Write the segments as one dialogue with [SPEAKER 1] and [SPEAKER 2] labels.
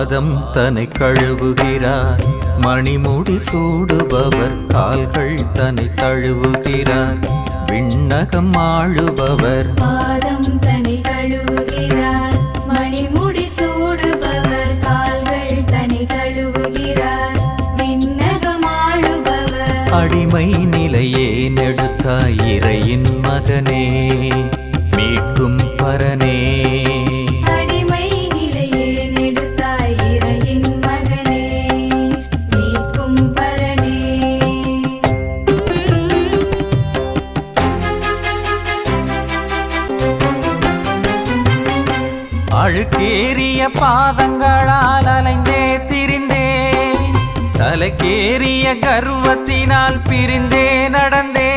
[SPEAKER 1] பாதம் தன்னை கழுவுகிறார், மணிமுடி சூடுபவர் கால்கள் தன்னை தழுவுகிறார், விண்ணகம் ஆளுபவர்.
[SPEAKER 2] பாதம் தன்னை கழுவுகிறார், மணிமுடி சூடுபவர் கால்கள் தன்னை கழுவுகிறார், விண்ணகம் ஆளுபவர்.
[SPEAKER 1] அடிமை நிலையே நெடுத்தாய் இறையின் மகனே, மீட்கும் பரனே.
[SPEAKER 2] அடிமை நிலையே நெடுத்தாய் இறையின் மகனே, மீட்கும் பரனே.
[SPEAKER 1] அழுக்கேறிய பாதங்களால் அலைந்தே திரிந்தே, தலைக்கேறிய கர்வத்தினால் பிரிந்தே நடந்தே.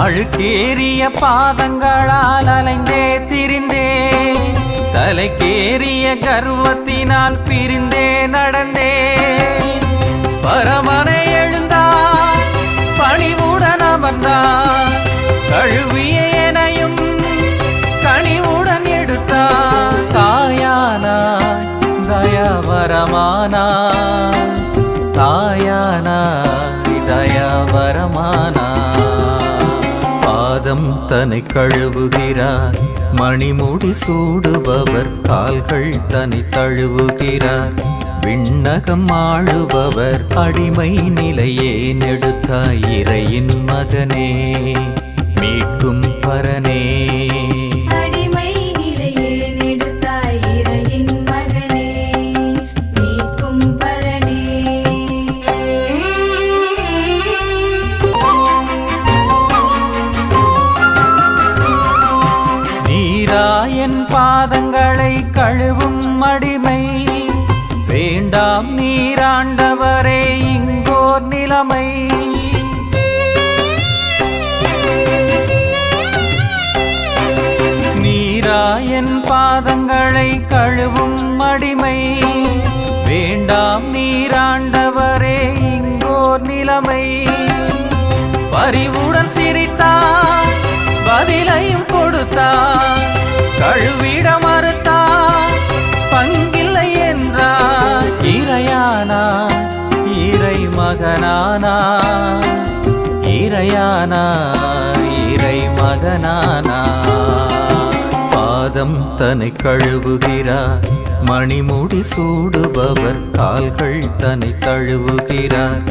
[SPEAKER 1] அழுக்கேறிய பாதங்களால் அலைந்தே திரிந்தே, தலைக்கேறிய கர்வத்தினால் பிரிந்தே நடந்தே. பரமனை எழுந்தார், பணிவுடன் அமர்ந்தார், கழுவிய எனையும் கனிவுடன் எடுத்தார். தாயானாய் தயாவரமானாய், தாயானாய் தயாவரமானாய். பாதம் தன்னை கழுவுகிறார், மணிமுடி சூடுபவர் கால்கள் தன்னை தழுவுகிறார், விண்ணகம் ஆளுபவர். அடிமை நிலையே நெடுத்தாய் இறையின் மகனே, மீட்கும் பரனே.
[SPEAKER 2] அடிமை நிலையே நெடுத்தாய் இறையின் மகனே, மீட்கும் பரனே.
[SPEAKER 1] நீராயன் பாதங்களை கழுவும் அடிமை, வேண்டாம் நீராண்டவரே இங்கோர் நிலைமை. நீராயன் பாதங்களை கழுவும் அடிமை, வேண்டாம் நீராண்டவரே இங்கோர் நிலைமை. பரிவுடன் சிரித்தார், பதிலையும் கொடுத்தார், கழுவிட மறுத்தார், பங்கில்லை என்றார். இறையானார், இறை மகனானார், இறையானார், இறை மகனானார். பாதம் தன்னை கழுவுகிறார், மணிமுடி சூடுபவர் கால்கள் தன்னை தழுவுகிறார்,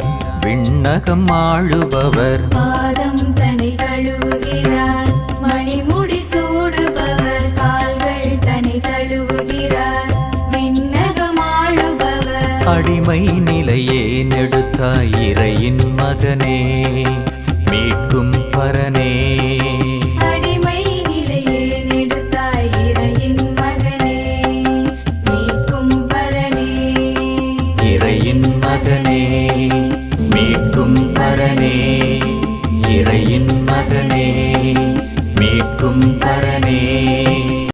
[SPEAKER 1] விண்ணகம் ஆளுபவர்.
[SPEAKER 2] பாதம் தன்னை கழுவுகிறார், மணிமுடி சூடுபவர் கால்கள் தன்னை கழுவுகிறார், விண்ணகம் ஆளுபவர்.
[SPEAKER 1] அடிமை நிலையே நெடுத்தாய் இறையின் மகனே, மீட்கும் பரனே.
[SPEAKER 2] அடிமை நிலையே நெடுத்தாய் இறையின் மகனே, மீட்கும் பரனே.
[SPEAKER 1] இறையின் மகனே, மீட்கும் பரனே.